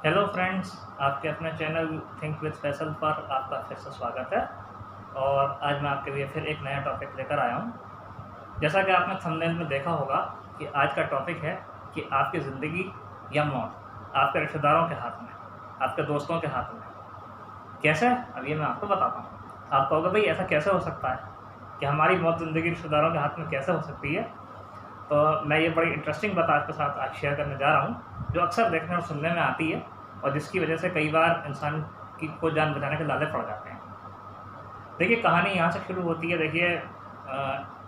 Hello friends, आपके अपने channel think with Faisal पर आपका फिर से स्वागत है। और आज मैं आपके लिए फिर एक नया टॉपिक लेकर आया हूँ। जैसा कि आपने थंबनेल में देखा होगा कि आज का टॉपिक है कि आपकी ज़िंदगी या मौत आपके रिश्तेदारों के हाथ में, आपके दोस्तों के हाथ में। कैसे? अब ये मैं आपको बताता हूँ। आप कहोगे भाई ऐसा कैसे हो सकता है कि हमारी मौत ज़िंदगी रिश्तेदारों के हाथ में कैसे हो सकती है? तो मैं ये बड़ी इंटरेस्टिंग बात आपके साथ आज शेयर करने जा रहा हूँ, जो अक्सर देखने और सुनने में आती है और जिसकी वजह से कई बार इंसान की को जान बचाने के लाले पड़ जाते हैं। देखिए, कहानी यहाँ से शुरू होती है। देखिए,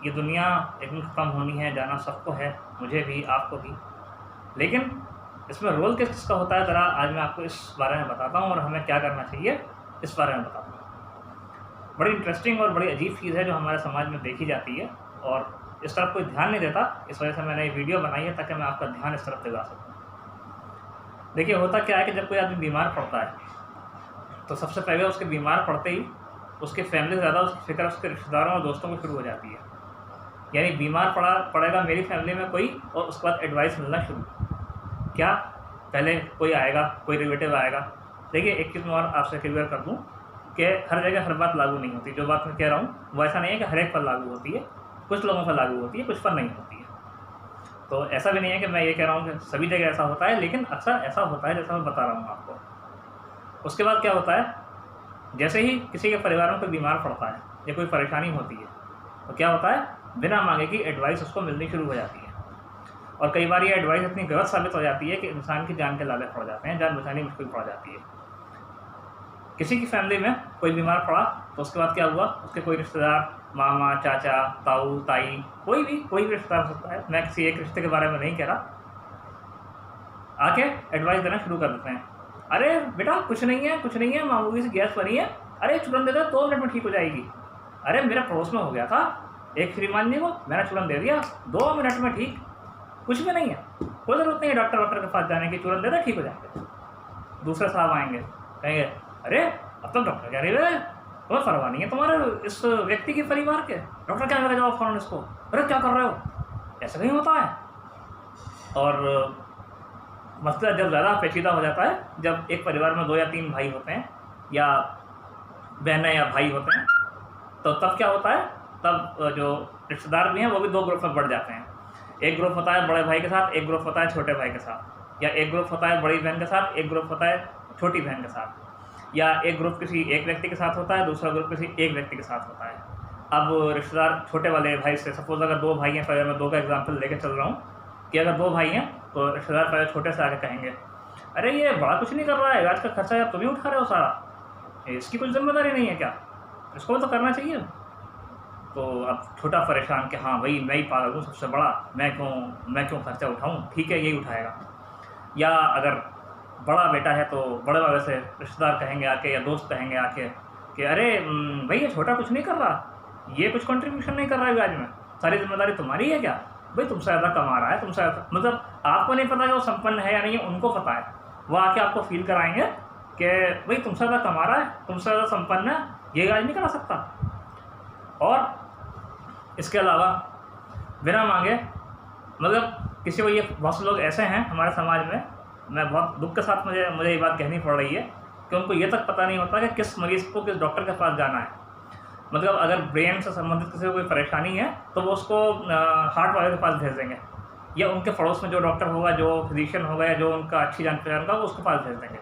ये दुनिया एक दिन ख़त्म होनी है, जाना सबको है, मुझे भी, आपको भी। लेकिन इसमें रोल किस किसका होता है, ज़रा आज मैं आपको इस बारे में बताता हूँ और हमें क्या करना चाहिए इस बारे में बताता हूँ। बड़ी इंटरेस्टिंग और बड़ी अजीब चीज़ है जो हमारे समाज में देखी जाती है और इस तरफ कोई ध्यान नहीं देता। इस वजह से मैंने ये वीडियो बनाई है ताकि मैं आपका ध्यान इस तरफ दिला सकूँ। देखिए, होता क्या है कि जब कोई आदमी बीमार पड़ता है तो सबसे पहले उसके बीमार पड़ते ही उसके फैमिली से ज़्यादा उसकी फिक्र उसके रिश्तेदारों और दोस्तों को शुरू हो जाती है। यानी बीमार पड़ेगा मेरी फैमिली में कोई, और उसके बाद एडवाइस मिलना शुरू। क्या? पहले कोई आएगा, कोई रिलेटिव आएगा। देखिए, एक चीज़ मैं और आपसे क्लियर कर दूँ कि हर जगह हर बात लागू नहीं होती। जो बात मैं कह रहा हूँ वो ऐसा नहीं है कि हर एक पर लागू होती है। कुछ लोगों पर लागू होती है, कुछ पर नहीं होती है। तो ऐसा भी नहीं है कि मैं ये कह रहा हूँ कि सभी जगह ऐसा होता है, लेकिन अक्सर ऐसा होता है जैसा मैं बता रहा हूँ आपको। उसके बाद क्या होता है, जैसे ही किसी के परिवार में कोई बीमार पड़ता है या कोई परेशानी होती है तो क्या होता है, बिना मांगे की एडवाइस उसको मिलनी शुरू हो जाती है। और कई बार ये एडवाइस इतनी गलत साबित हो जाती है कि इंसान की जान के लाले पड़ जाते हैं, जान बचानी मुश्किल पड़ जाती है। किसी की फैमिली में कोई बीमार पड़ा तो उसके बाद क्या हुआ, उसके कोई रिश्तेदार, मामा, चाचा, ताऊ, ताई, कोई भी रिश्तेदार हो सकता है, मैं किसी एक रिश्ते के बारे में नहीं कह रहा, आके एडवाइस देना शुरू कर देते हैं। अरे बेटा, कुछ नहीं है, मामूली सी गैस बनी है, अरे चूरन दे दो, 2 मिनट में ठीक हो जाएगी। अरे मेरे पड़ोस में हो गया था एक श्रीमान जी को, मैंने चूरन दे दिया, 2 मिनट में ठीक। कुछ भी नहीं है, कोई ज़रूरत नहीं है डॉक्टर के पास जाने की, चूरन दे दो ठीक हो जाएंगे। दूसरे साहब आएंगे, कहेंगे अरे अब तक डॉक्टर क्या रहे हैं, कोई परवाह नहीं है तुम्हारे इस व्यक्ति के परिवार के, डॉक्टर क्या लगा जाओ फ़ौरन इसको, अरे क्या कर रहे हो, ऐसा नहीं होता है। और मसला जब ज़्यादा पेचीदा हो जाता है, जब एक परिवार में 2 या 3 भाई होते हैं या बहनें या भाई होते हैं, तो तब क्या होता है, तब जो रिश्तेदार भी हैं वो भी 2 ग्रुप में बढ़ जाते हैं। एक ग्रुप होता है बड़े भाई के साथ, एक ग्रुप होता है छोटे भाई के साथ, या एक ग्रुप होता है बड़ी बहन के साथ, एक ग्रुप होता है छोटी बहन के साथ, या एक ग्रुप किसी एक व्यक्ति के साथ होता है, दूसरा ग्रुप किसी एक व्यक्ति के साथ होता है। अब रिश्तेदार छोटे वाले भाई से, सपोज़ अगर 2 भाई हैं, पहले मैं 2 का एग्जांपल लेके चल रहा हूँ कि अगर 2 भाई हैं तो रिश्तेदार पहले छोटे से आके कहेंगे अरे ये बड़ा कुछ नहीं कर रहा है, इलाज का खर्चा यार तुम ही उठा रहे हो सारा, इसकी कोई जिम्मेदारी नहीं है क्या, इसको तो करना चाहिए। तो अब छोटा परेशान कि हाँ भाई मैं ही पागल हूँ सबसे बड़ा, मैं क्यों खर्चा उठाऊँ, ठीक है यही उठाएगा। या अगर बड़ा बेटा है तो बड़े वाले से रिश्तेदार कहेंगे आके, या दोस्त कहेंगे आके कि अरे भाई ये छोटा कुछ नहीं कर रहा, ये कुछ कंट्रीब्यूशन नहीं कर रहा है इलाज में, सारी जिम्मेदारी तुम्हारी है क्या, भाई तुमसे ज़्यादा कमा रहा है, तुमसे ज़्यादा, मतलब आपको नहीं पता कि वो संपन्न है या नहीं है, उनको पता है। वो आके आपको फील कराएंगे कि भाई तुमसे ज़्यादा कमा रहा है, तुमसे ज़्यादा संपन्न है, ये इलाज नहीं करा सकता। और इसके अलावा बिना मांगे, मतलब किसी को, ये बहुत से लोग ऐसे हैं हमारे समाज में, मैं बहुत दुख के साथ मुझे ये बात कहनी पड़ रही है कि उनको ये तक पता नहीं होता कि किस मरीज़ को किस डॉक्टर के पास जाना है। मतलब अगर ब्रेन से संबंधित किसी को कोई परेशानी है तो वो उसको हार्ट वाले के पास भेज देंगे, या उनके पड़ोस में जो डॉक्टर होगा, जो फिजिशियन होगा, या जो उनका अच्छी जान पहचान का, वो उसके पास भेज देंगे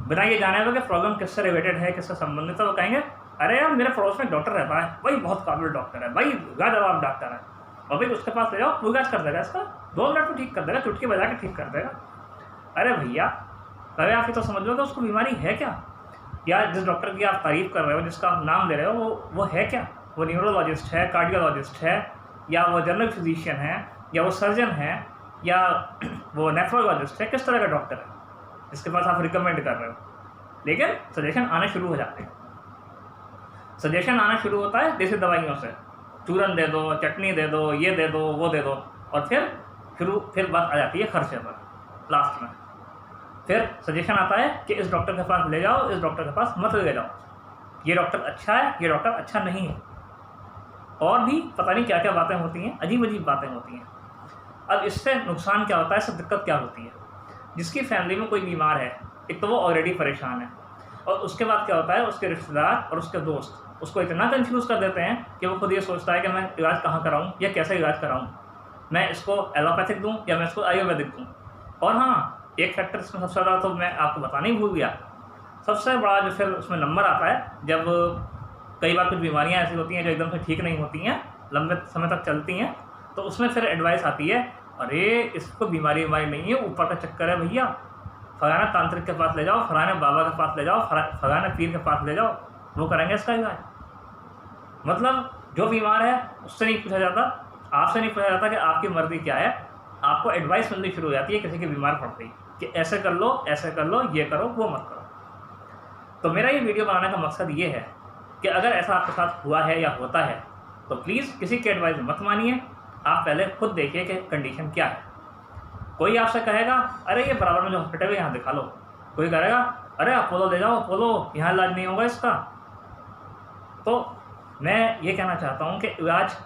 बिना ये जाने हुए कि प्रॉब्लम किससे रिलेटेड है, किससे संबंधित है। वो कहेंगे अरे यार मेरे पड़ोस में डॉक्टर रहता है, भाई बहुत काबिल डॉक्टर है, भाई लाजवाब डॉक्टर है, और भाई उसके पास ले जाओ, वो इलाज कर देगा इसका, 2 मिनट में ठीक कर देगा, चुटकी बजा के ठीक कर देगा। अरे भैया, पहले आप ये तो समझ लो कि उसको बीमारी है क्या, या जिस डॉक्टर की आप तारीफ़ कर रहे हो, जिसका आप नाम ले रहे हो, वो है क्या, वो न्यूरोलॉजिस्ट है, कार्डियोलॉजिस्ट है, या वो जनरल फिजिशियन है, या वो सर्जन है, या वो नेफ्रोलॉजिस्ट है, किस तरह का डॉक्टर है जिसके पास आप रिकमेंड कर रहे हो। लेकिन सजेशन आने शुरू हो जाते हैं, सजेशन आना शुरू होता है देसी दवाइयों से, चूरन दे दो, चटनी दे दो, ये दे दो, वो दे दो, और फिर बात आ जाती है खर्चे पर। लास्ट में फिर सजेशन आता है कि इस डॉक्टर के पास ले जाओ, इस डॉक्टर के पास मत ले जाओ, ये डॉक्टर अच्छा है, ये डॉक्टर अच्छा नहीं है, और भी पता नहीं क्या क्या बातें होती हैं, अजीब अजीब बातें होती हैं। अब इससे नुकसान क्या होता है, इससे दिक्कत क्या होती है? जिसकी फैमिली में कोई बीमार है, एक तो वो ऑलरेडी परेशान है, और उसके बाद क्या होता है, उसके रिश्तेदार और उसके दोस्त उसको इतना कंफ्यूज कर देते हैं कि वो खुद ये सोचता है कि मैं इलाज कहाँ कराऊँ या कैसे इलाज कराऊँ, मैं इसको एलोपैथिक दूँ या मैं इसको आयुर्वेदिक दूँ। और हाँ, एक फैक्टर इसमें सबसे ज़्यादा तो मैं आपको बताना ही भूल गया, सबसे बड़ा जो फिर उसमें नंबर आता है, जब कई बार कुछ बीमारियाँ ऐसी होती हैं जो एकदम से ठीक नहीं होती हैं, लंबे समय तक चलती हैं, तो उसमें फिर एडवाइस आती है, अरे इसको बीमारी नहीं है, ऊपर का चक्कर है भैया, फलाना तांत्रिक के पास ले जाओ, फलाने बाबा के पास ले जाओ, फलाने पीर के पास ले जाओ, वो करेंगे इसका इलाज। मतलब जो बीमार है उससे नहीं पूछा जाता, आपसे नहीं पूछा जाता कि आपकी मर्जी क्या है, आपको एडवाइस मिलनी शुरू हो जाती है किसी की बीमार पड़ती है कि ऐसे कर लो, ऐसे कर लो, ये करो, वो मत करो। तो मेरा ये वीडियो बनाने का मकसद ये है कि अगर ऐसा आपके साथ हुआ है या होता है तो प्लीज़ किसी की एडवाइस मत मानिए, आप पहले खुद देखिए कि कंडीशन क्या है। कोई आपसे कहेगा अरे ये बराबर में जो हॉस्पिटल है यहाँ दिखा लो, कोई कहेगा अरे अपोलो ले जाओ, अपोलो यहाँ इलाज नहीं होगा इसका। तो मैं ये कहना चाहता हूँ कि इलाज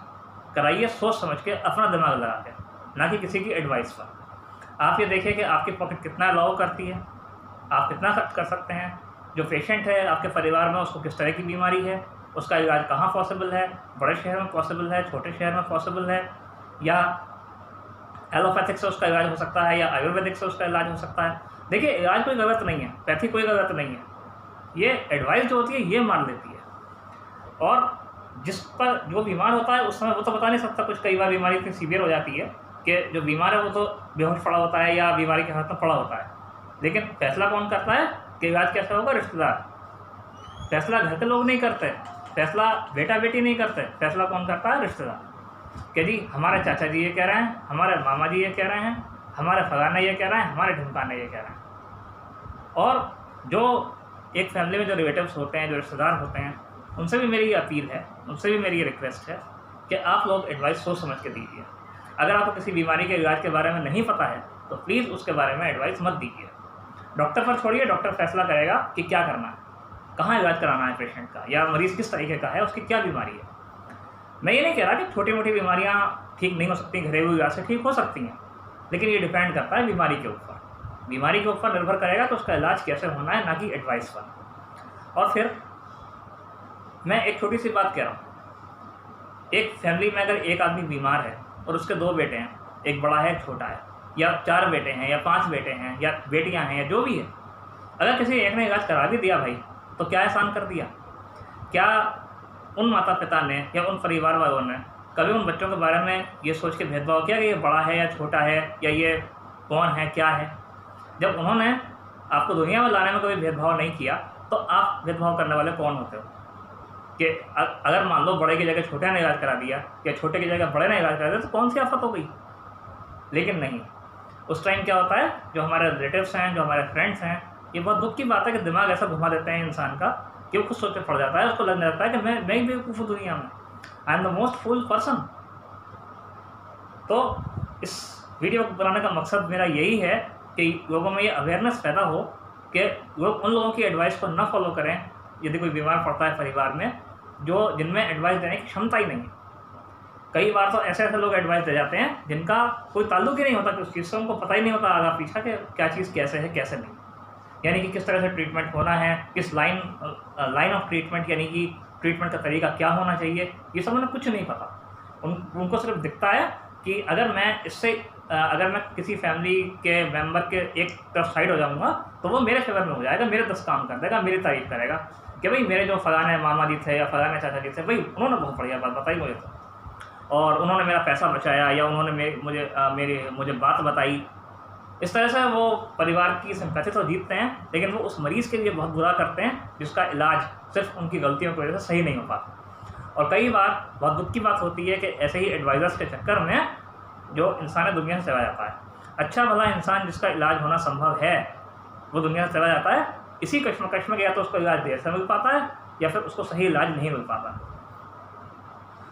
कराइए सोच समझ के, अपना दिमाग लगा के, ना कि किसी की एडवाइस पर। आप ये देखिए कि आपकी पॉकेट कितना अलाउ करती है, आप कितना खर्च कर सकते हैं, जो पेशेंट है आपके परिवार में उसको किस तरह की बीमारी है, उसका इलाज कहाँ पॉसिबल है, बड़े शहर में पॉसिबल है, छोटे शहर में पॉसिबल है, या एलोपैथिक से उसका इलाज हो सकता है या आयुर्वेदिक से उसका इलाज हो सकता है। देखिए इलाज कोई गलत नहीं है, पैथी कोई गलत नहीं है, ये एडवाइस जो होती है ये मान लेती है। और जिस पर जो बीमार होता है उस समय वो तो बता नहीं सकता कुछ, कई बार बीमारी इतनी सीवियर हो जाती है कि जो बीमार है वो तो बेहोश पड़ा होता है या बीमारी के हाथ में पड़ा होता है, लेकिन फैसला कौन करता है कि इलाज कैसे होगा? रिश्तेदार। फैसला घर के लोग नहीं करते, फैसला बेटा बेटी नहीं करते, फैसला कौन करता है? रिश्तेदार। कि जी हमारे चाचा जी ये कह रहे हैं, हमारे मामा जी ये कह रहे हैं, हमारे फलाना ये कह रहे हैं, हमारे ढिमकाना ये कह रहे हैं। और जो एक फैमिली में जो रिलेटिव्स होते हैं, जो रिश्तेदार होते हैं, उनसे भी मेरी अपील है, उनसे भी मेरी ये रिक्वेस्ट है कि आप लोग एडवाइस सोच समझ के दीजिए। अगर आपको किसी बीमारी के इलाज के बारे में नहीं पता है तो प्लीज़ उसके बारे में एडवाइस मत दीजिए। डॉक्टर पर छोड़िए, डॉक्टर फैसला करेगा कि क्या करना है, कहाँ इलाज कराना है पेशेंट का, या मरीज़ किस तरीके का है, उसकी क्या बीमारी है। मैं ये नहीं कह रहा कि छोटी मोटी बीमारियाँ ठीक नहीं हो सकती, घरेलू इलाज से ठीक हो सकती हैं, लेकिन ये डिपेंड करता है बीमारी के ऊपर। बीमारी के ऊपर निर्भर करेगा तो उसका इलाज कैसे होना है, ना कि एडवाइस पर। और फिर मैं एक छोटी सी बात कह रहा हूँ, एक फैमिली में अगर एक आदमी बीमार है और उसके 2 बेटे हैं, एक बड़ा है एक छोटा है, या 4 बेटे हैं या 5 बेटे हैं या बेटियाँ हैं या जो भी है, अगर किसी एक ने इलाज करा भी दिया भाई तो क्या एहसान कर दिया? क्या उन माता पिता ने या उन परिवार वालों ने कभी उन बच्चों के बारे में ये सोच के भेदभाव किया कि ये बड़ा है या छोटा है या ये कौन है क्या है? जब उन्होंने आपको दुनिया में लाने में कभी भेदभाव नहीं किया तो आप भेदभाव करने वाले कौन होते हो? कि अगर मान लो बड़े की जगह छोटे ने इलाज करा दिया या छोटे की जगह बड़े ने इलाज करा दिया तो कौन सी आफत हो गई? लेकिन नहीं, उस टाइम क्या होता है, जो हमारे रिलेटिव्स हैं, जो हमारे फ्रेंड्स हैं, ये बहुत दुख की बात है कि दिमाग ऐसा घुमा देते हैं इंसान का कि वो खुद सोच पड़ जाता है, उसको लगने लगता है कि मैं ही बेवकूफ़ हूँ दुनिया में, I am the most fool person. तो इस वीडियो को बनाने का मकसद मेरा यही है कि लोगों में ये अवेयरनेस पैदा हो कि लोग उन लोगों की एडवाइस को न फॉलो करें यदि कोई बीमार पड़ता है परिवार में, जो जिनमें एडवाइस देने की क्षमता ही नहीं है। कई बार तो ऐसे लोग एडवाइस दे जाते हैं जिनका कोई ताल्लुक ही नहीं होता कि उस चीज़ से, उनको पता ही नहीं होता आगा पीछा कि क्या चीज़ कैसे है कैसे नहीं, यानी कि किस तरह से ट्रीटमेंट होना है, किस लाइन ऑफ ट्रीटमेंट, यानी कि ट्रीटमेंट का तरीका क्या होना चाहिए, ये सब उन्हें कुछ नहीं पता। उनको सिर्फ दिखता है कि अगर मैं किसी फैमिली के मेंबर के एक तरफ साइड हो जाऊंगा तो वो मेरे फेवर में हो जाएगा, मेरे 10 काम कर देगा, मेरी तारीफ करेगा कि भाई मेरे जो फलाने मामा जी थे या फलाने चाचा जी थे, भाई उन्होंने बहुत बढ़िया बात बताई मुझे तो, और उन्होंने मेरा पैसा बचाया, या उन्होंने मुझे बात बताई। इस तरह से वो परिवार की सिंपैथी तो जीतते हैं, लेकिन वो उस मरीज़ के लिए बहुत बुरा करते हैं जिसका इलाज सिर्फ उनकी गलतियों की वजह से सही नहीं हो पाता। और कई बार बहुत दुख की बात होती है कि ऐसे ही एडवाइज़र्स के चक्कर में जो इंसान दुनिया से चला जाता है। अच्छा भला इंसान जिसका इलाज होना संभव है वो दुनिया से चला जाता है, इसी कश्मकश में, या तो उसको इलाज देर से मिल पाता है या फिर उसको सही इलाज नहीं मिल पाता।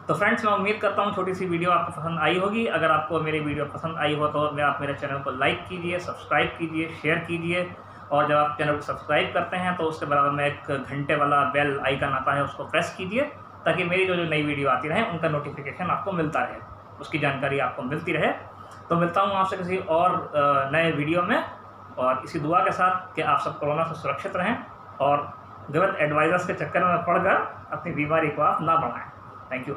तो फ्रेंड्स, मैं उम्मीद करता हूँ छोटी सी वीडियो आपको पसंद आई होगी। अगर आपको मेरी वीडियो पसंद आई हो तो आप मेरे चैनल को लाइक कीजिए, सब्सक्राइब कीजिए, शेयर कीजिए, और जब आप चैनल को सब्सक्राइब करते हैं तो उसके बराबर में एक घंटे वाला बेल आइकन आता है, उसको प्रेस कीजिए ताकि मेरी जो नई वीडियो आती रहे उनका नोटिफिकेशन आपको मिलता रहे, उसकी जानकारी आपको मिलती रहे। तो मिलता हूँ आपसे किसी और नए वीडियो में, और इसी दुआ के साथ कि आप सब कोरोना से सुरक्षित रहें और गलत एडवाइजर्स के चक्कर में पड़कर अपनी बीमारी को आप ना बढ़ाएं। Thank you.